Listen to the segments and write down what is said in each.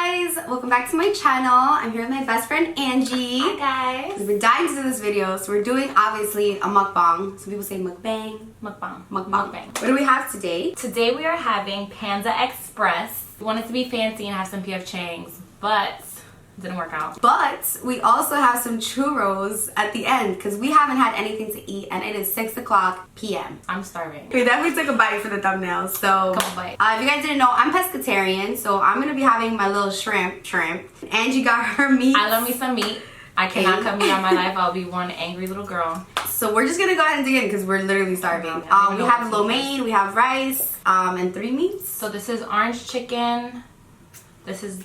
guys, welcome back to my channel. I'm here with my best friend Angie. Hi guys. We've been dying to do this video, so we're doing obviously a mukbang. Some people say mukbang. Mukbang. What do we have today? Today we are having Panda Express. We wanted to be fancy and have some PF Chang's, but it didn't work out. But we also have some churros at the end because we haven't had anything to eat and it is 6 o'clock p.m. I'm starving. We definitely took a bite for the thumbnail. So Couple bites. If you guys didn't know, I'm pescatarian, so I'm gonna be having my little shrimp. Angie got her meat. I love me some meat. I cannot cut meat out of my life. I'll be one angry little girl. So we're just gonna go ahead and dig in because we're literally starving. We have lo mein, we have rice, and 3 meats. So this is orange chicken. This is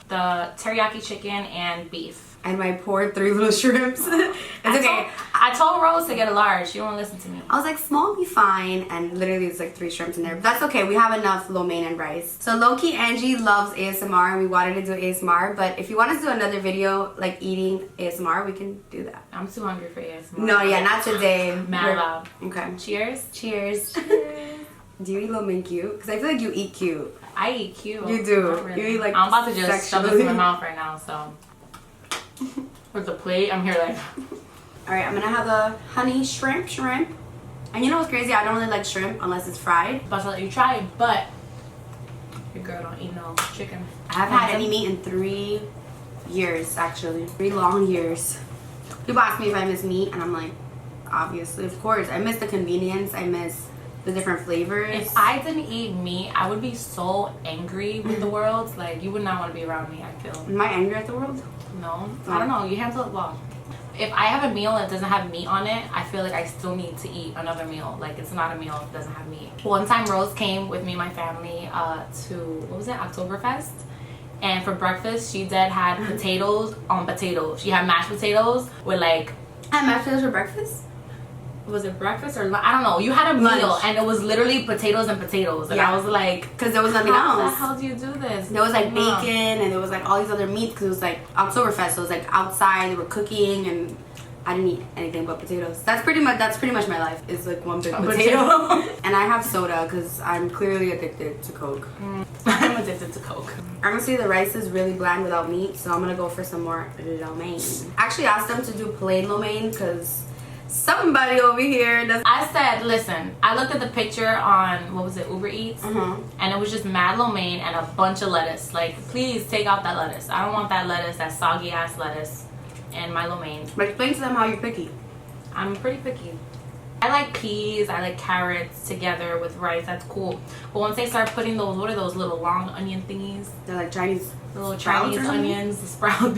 the teriyaki chicken and beef. And my poor 3 little shrimps. It's okay. I told Rose to get a large. She don't listen to me. I was like, small be fine, and literally it's like 3 shrimps in there. But that's okay, we have enough lo mein and rice. So low-key, Angie loves ASMR and we wanted to do ASMR, but if you want us to do another video like eating ASMR, we can do that. I'm too hungry for ASMR. No, yeah, not today. Mad loud. Okay. Cheers. Cheers. Do you eat lo mein cute? Because I feel like you eat cute. I eat cute. You do. Really. You eat like I'm about to just shove this in my sexually. mouth right now, so. With the plate, I'm here like. Alright, I'm gonna have the honey shrimp. And you know what's crazy? I don't really like shrimp unless it's fried. I'm about to let you try it, but your girl don't eat no chicken. I haven't had any meat in 3 years, actually. 3 long years. People ask me if I miss meat, and I'm like, obviously, of course. I miss the convenience. I miss the different flavors. If I didn't eat meat, I would be so angry with the world. Like, you would not want to be around me, I feel. Am I angry at the world? No. I don't know. You handle it well. If I have a meal that doesn't have meat on it, I feel like I still need to eat another meal. Like, it's not a meal if it doesn't have meat. One time, Rose came with me and my family to, what was it, Oktoberfest. And for breakfast, she had potatoes on potatoes. She had mashed potatoes with like... I had mashed potatoes for breakfast? Was it breakfast or I don't know. You had a meal and it was literally potatoes and potatoes. And I was like... Because there was nothing else. How the hell do you do this? There was like bacon and there was like all these other meats because it was like Oktoberfest. So it was like outside, they were cooking and I didn't eat anything but potatoes. That's pretty much my life. It's like one big potato. And I have soda because I'm clearly addicted to Coke. I'm addicted to Coke. Honestly, the rice is really bland without meat, so I'm gonna go for some more lo mein. Actually asked them to do plain lo mein because somebody over here does. I said, listen, I looked at the picture on, what was it, Uber Eats? And it was just mad lo mein and a bunch of lettuce. Like, please take out that lettuce. I don't want that lettuce, that soggy ass lettuce, and my lo mein. But explain to them how you're picky. I'm pretty picky. I like peas, I like carrots together with rice, that's cool. But once they start putting those, what are those little long onion thingies? They're like Chinese. Little Chinese onions, bean sprouts.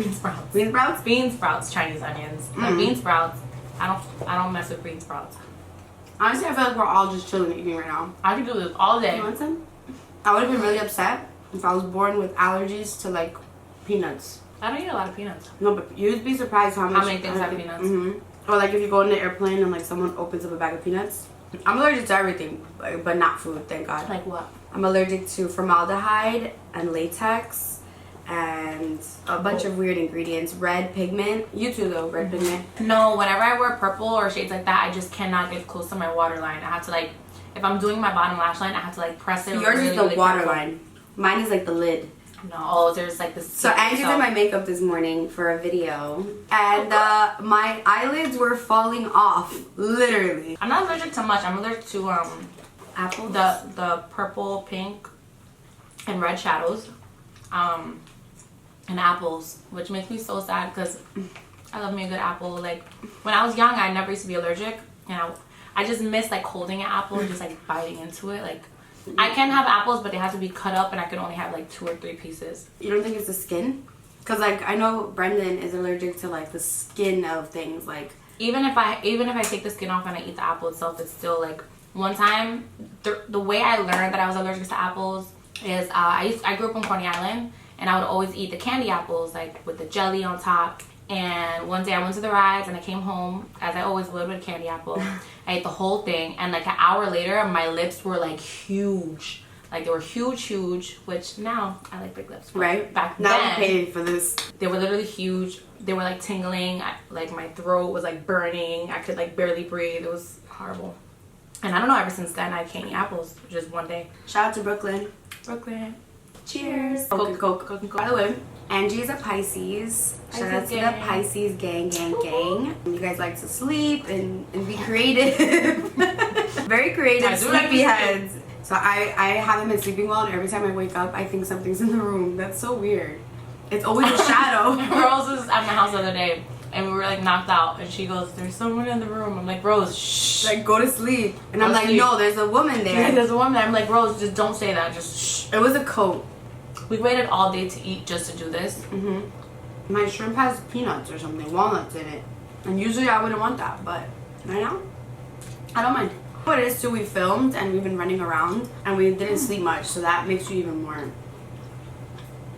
Bean sprouts? Bean sprouts, Chinese onions. Like bean sprouts. I don't mess with bean sprouts. Honestly, I feel like we're all just chilling eating right now. I could do this all day. You want some? I would have been really upset if I was born with allergies to like peanuts. I don't eat a lot of peanuts. No, but you'd be surprised how many things have peanuts. Or like if you go in the airplane and like someone opens up a bag of peanuts. I'm allergic to everything, but not food, thank God. Like what? I'm allergic to formaldehyde and latex and a bunch of weird ingredients. Red pigment. You too though, red pigment. No, whenever I wear purple or shades like that, I just cannot get close to my waterline. I have to like, if I'm doing my bottom lash line, I have to like press it. Yours really, is the really waterline. Mine is like the lid. No, there's like this. So Angie did my makeup this morning for a video, and my eyelids were falling off, literally. I'm not allergic to much. I'm allergic to apples. The purple, pink, and red shadows, and apples, which makes me so sad because I love me a good apple. Like when I was young, I never used to be allergic, and I just miss like holding an apple and just like biting into it, like. I can have apples, but they have to be cut up, and I can only have like 2 or 3 pieces. You don't think it's the skin? Because like I know Brendan is allergic to like the skin of things. Like even if I take the skin off and I eat the apple itself, it's still like. One time, the way I learned that I was allergic to apples is I grew up on Coney Island, and I would always eat the candy apples like with the jelly on top. And one day I went to the rides and I came home, as I always would with a candy apple. I ate the whole thing, and like an hour later my lips were like huge. Like they were huge, which now I like big lips. Right? Back now then, I'm paying for this. They were literally huge. They were like tingling. Like my throat was like burning. I could like barely breathe. It was horrible. And I don't know, ever since then I can't eat apples. Just one day. Shout out to Brooklyn. Cheers. Coke. By the way, Angie is a Pisces. Shout out to the Pisces gang. You guys like to sleep and be creative. Very creative, sleepy heads. So I haven't been sleeping well, and every time I wake up, I think something's in the room. That's so weird. It's always a shadow. Rose was at my house the other day, and we were like knocked out, and she goes, "There's someone in the room." I'm like, "Rose, shh." Like, go to sleep. And I'm like, "No, there's a woman there." Yeah, there's a woman there. I'm like, "Rose, just don't say that. Just shh." It was a coat. We waited all day to eat just to do this. My shrimp has peanuts or something, walnuts in it. And usually I wouldn't want that, but right now, I don't mind. What it is too, we filmed and we've been running around and we didn't sleep much, so that makes you even more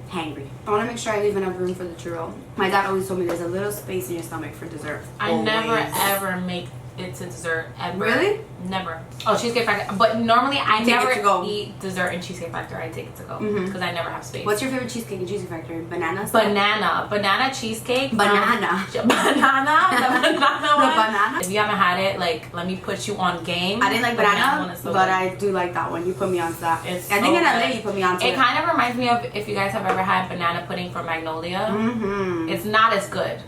hangry. I want to make sure I leave enough room for the churro. My dad always told me there's a little space in your stomach for dessert. I never ever make it to dessert ever. Really? Never. Oh, Cheesecake Factory. But normally I never eat dessert in Cheesecake Factory. I take it to go because I never have space. What's your favorite cheesecake in Cheesecake Factory? Banana? Banana cheesecake. Banana. The banana one. The banana. If you haven't had it, like, let me put you on game. I didn't like banana, so but I do like that one. You put me on to that. I think in LA you put me on to it. It kind of reminds me of if you guys have ever had banana pudding from Magnolia. It's not as good,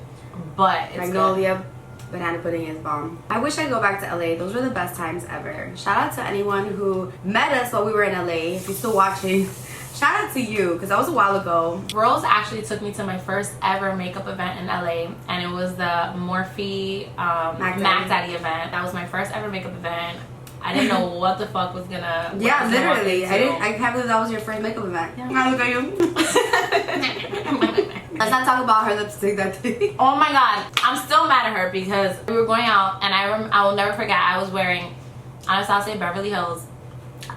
but it's Magnolia. good. Banana pudding is bomb. I wish I'd go back to LA. Those were the best times ever. Shout out to anyone who met us while we were in LA. If you're still watching, shout out to you, because that was a while ago. Rose actually took me to my first ever makeup event in LA, and it was the Morphe Mac Daddy event. That was my first ever makeup event. I didn't know what the fuck was gonna. Yeah, literally. I can't believe that was your first makeup event. Yeah. I look at you. Let's not talk about her lipstick that day. Oh my god, I'm still mad at her because we were going out, and I will never forget. I was wearing Anastasia Beverly Hills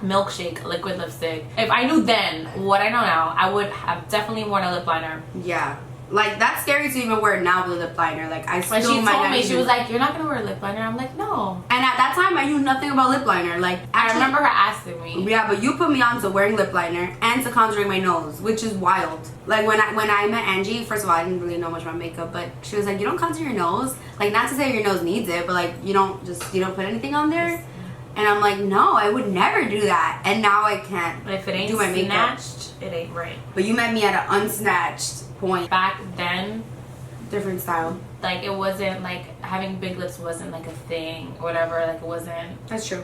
Milkshake liquid lipstick. If I knew then what I know now, I would have definitely worn a lip liner. Yeah. Like, that's scary to even wear now with a lip liner. Like, I still when she might told not me, even... she was like, "You're not gonna wear a lip liner." I'm like, "No." And at that time, I knew nothing about lip liner. Like, I remember her asking me. Yeah, but you put me on to wearing lip liner and to contouring my nose, which is wild. Like, when I met Angie, first of all, I didn't really know much about makeup, but she was like, "You don't contour your nose." Like, not to say your nose needs it, but like, you don't put anything on there. And I'm like, no, I would never do that. And now I can't. But if it ain't do my makeup. snatched, it ain't right. But you met me at an unsnatched point. Back then, different style. Like, it wasn't like having big lips wasn't like a thing or whatever. Like, it wasn't. That's true.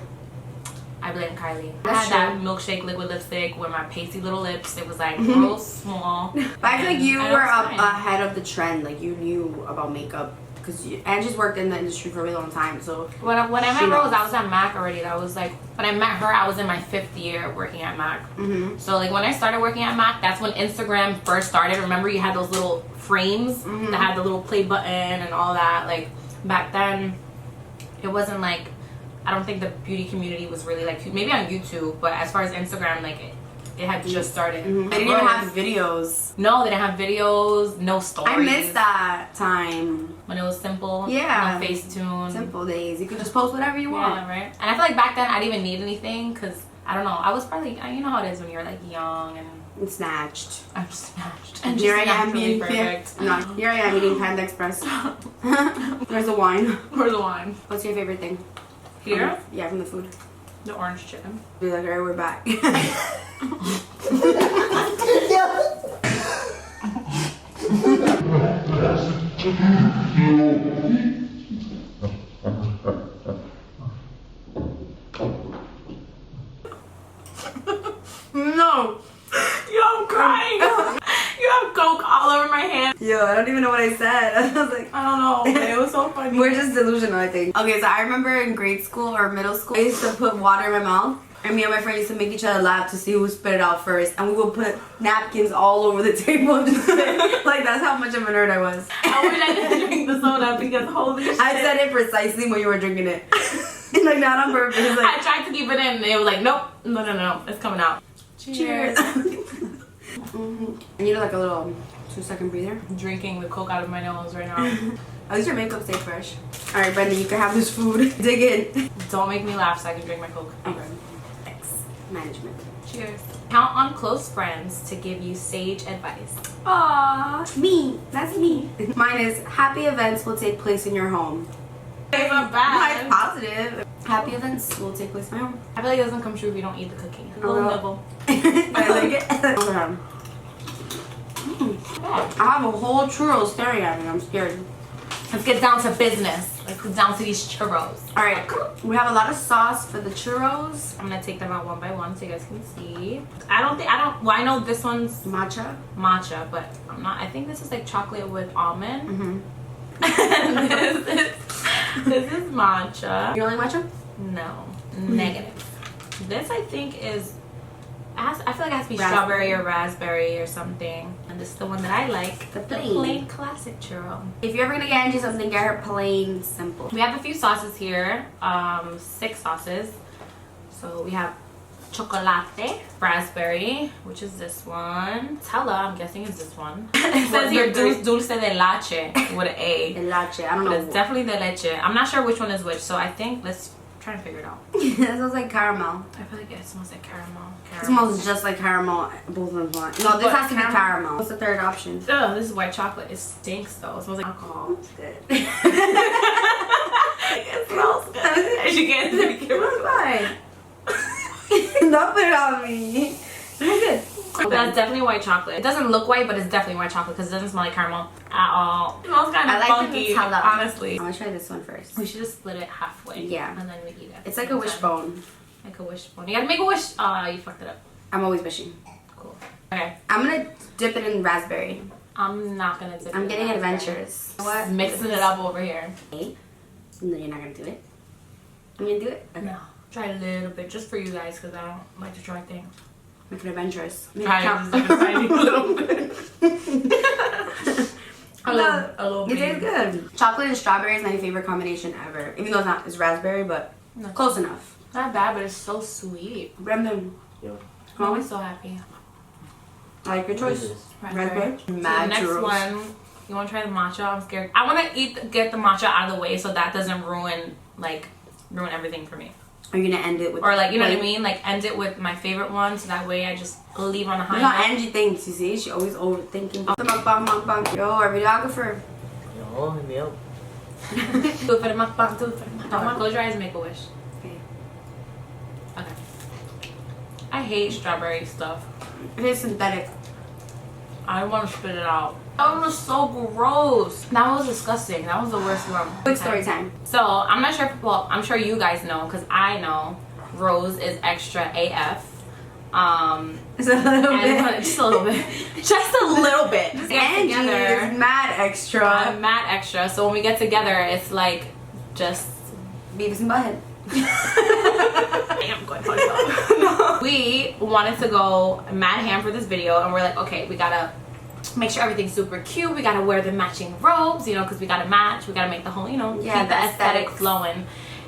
I blame Kylie. That's I had that milkshake liquid lipstick with my pasty little lips. It was like real small. But I feel like you were ahead of the trend. Like, you knew about makeup. Because Angie's worked in the industry for a really long time, so when I met Rose, I was at MAC already. That was like, when I met her, I was in my 5th year working at MAC. So like, when I started working at MAC, that's when Instagram first started. Remember, you had those little frames that had the little play button and all that. Like, back then, it wasn't like, I don't think the beauty community was really like, maybe on YouTube, but as far as Instagram, like, it had just started. They didn't even have videos. No, they didn't have videos, no stories. I missed that time. When it was simple. Yeah. No Facetune. Simple days. You could just post whatever you want. Yeah, right? And I feel like back then I didn't even need anything because, I don't know, I was probably, you know how it is when you're like young and snatched. I'm snatched. And here I am eating perfect. No, here I am eating Panda Express. Where's the wine? Where's the wine? What's your favorite thing? Here? Yeah, from the food. The orange chicken. Be like, alright, we're back. No! Yo, I'm crying! You have Coke all over my hand. Yo, I don't even know what I said. I was like, I don't know, but it was so funny. We're just delusional, I think. Okay, so I remember in grade school or middle school, I used to put water in my mouth. And me and my friend used to make each other laugh to see who spit it out first. And we would put napkins all over the table and just spit. Like, that's how much of a nerd I was. I wish I didn't drink the soda because holy shit. I said it precisely when you were drinking it. Like, not on purpose. Like, I tried to keep it in and it was like, nope, no, it's coming out. Cheers. And you know, like a little 2-second breather. Drinking the Coke out of my nose right now. At least your makeup stay fresh. Alright, Brenda, you can have this food. Dig in. Don't make me laugh so I can drink my Coke. Okay. Management. Cheers. Count on close friends to give you sage advice. Aww, me. That's me. Mine is happy events will take place in your home. It's not bad. Mine's positive. Happy events will take place in my home. I feel like it doesn't come true if you don't eat the cookie. A little nibble. I like it. I have a whole churro staring at me. I'm scared. Let's get down to business. Let's get down to these churros. All right, we have a lot of sauce for the churros. I'm gonna take them out one by one so you guys can see. Well, I know this one's Matcha, but I think this is like chocolate with almond. This is matcha. You don't like matcha? No, negative. This I think is, I feel like it has to be strawberry or raspberry or something. And this is the one that I like, the plain classic churro. If you're ever gonna get Angie something, get her plain simple. We have a few sauces here, 6 sauces. So we have chocolate, raspberry, which is this one. Tella, I'm guessing is this one. It says here dulce de leche with an A. De leche, I don't know. But it's definitely de leche. I'm not sure which one is which, so I think let's try to figure it out. That smells like caramel. I feel like it smells like caramel. It smells just like caramel. Both of them want. No, this has to be caramel. What's the third option? Oh, this is white chocolate. It stinks though. It smells like alcohol. It's good. It smells good. As you can see, It smells fine. Don't put it on me. It's good. That's definitely white chocolate. It doesn't look white, but it's definitely white chocolate because it doesn't smell like caramel at all. It smells kind of funky, honestly. I'm gonna try this one first. We should just split it halfway. Yeah. And then we eat it. It's like a wishbone. Like a wishbone. You gotta make a wish. You fucked it up. I'm always wishing. Cool. Okay. I'm gonna dip it in raspberry. I'm not gonna dip it. I'm getting adventurous. What? Mixing it up over here. Okay. No, you're not gonna do it. I'm gonna do it? Okay. No. Try a little bit just for you guys because I don't like to try things. Make it adventurous. Try just a tiny little bit. a little bit. It tastes good. Chocolate and strawberry is my favorite combination ever. Even though it's raspberry, but close enough. Not bad, but it's so sweet. Brendan. I'm always so happy. I like your choice. Raspberry. So the next one, you want to try the matcha? I'm scared. I want to get the matcha out of the way so that doesn't ruin everything for me. Are you gonna end it with, or like, you know what I mean? Like end it with my favorite one, so that way I just leave on a high note. That's how Angie thinks. You see, she always overthinking. The mukbang. Yo, our videographer. Yo, hit me up. Do it for the mukbang. Do it for the mukbang. Close your eyes and make a wish. Okay. Okay. I hate strawberry stuff. It is synthetic. I want to spit it out. That one was so gross. That was disgusting. That was the worst one. Quick story time. So I'm not sure. Well, I'm sure you guys know because I know Rose is extra AF. Just a little bit. Just a little bit. Just a little bit. Angie is mad extra. I'm mad extra. So when we get together, it's like just Beavis and Butthead. I am going to no. We wanted to go mad ham for this video, and we're like, okay, we gotta make sure everything's super cute. We gotta wear the matching robes, you know, because we gotta match. We gotta make the whole, you know, keep the aesthetic flowing.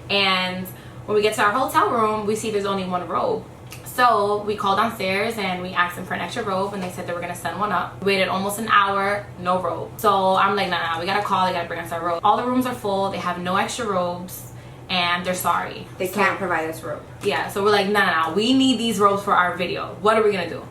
And when we get to our hotel room, we see there's only one robe. So we called downstairs and we asked them for an extra robe, and they said they were gonna send one up. We waited almost an hour, no robe. So I'm like, nah, we gotta call. They gotta bring us our robe. All the rooms are full. They have no extra robes. And they're sorry. They can't provide us robe. Yeah, so we're like, no, we need these robes for our video. What are we gonna do?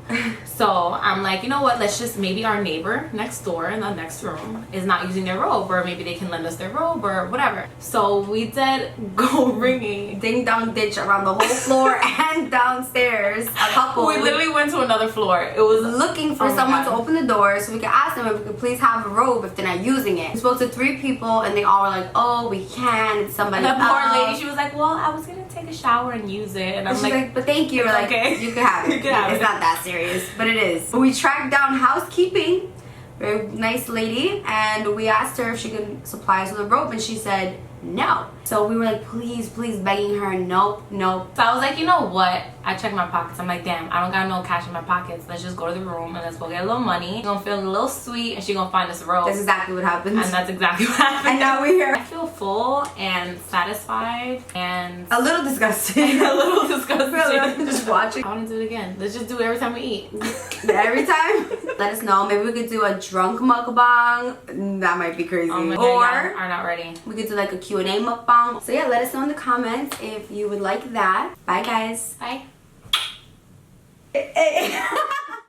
So I'm like, you know what? Let's just, maybe our neighbor next door in the next room is not using their robe, or maybe they can lend us their robe or whatever. So we did go ringing. Ding dong ditch around the whole floor and downstairs. A couple. We literally went to another floor. It was looking for someone to open the door so we could ask them if we could please have a robe if they're not using it. We spoke to 3 people and they all were like, oh, we can. It's somebody else. The poor lady, she was like, well, I was gonna take a shower and use it. And I'm like, but thank you. We're like, okay. You can have it. You can have it's not that serious, but it is. We tracked down housekeeping, very nice lady, and we asked her if she could supply us with a robe, and she said no. So we were like, please, begging her, nope. So I was like, you know what? I checked my pockets. I'm like, damn, I don't got no cash in my pockets. Let's just go to the room and let's go get a little money. She's gonna feel a little sweet and she's gonna find us a robe. That's exactly what happened. And that's exactly what happened. And now we're here. I feel full and satisfied and a little disgusting. Just watching. I want to do it again. Let's just do it every time we eat. Every time? Let us know. Maybe we could do a drunk mukbang. That might be crazy. Or are not ready. We could do like a Q&A mukbang. So yeah, let us know in the comments if you would like that. Bye guys. Bye.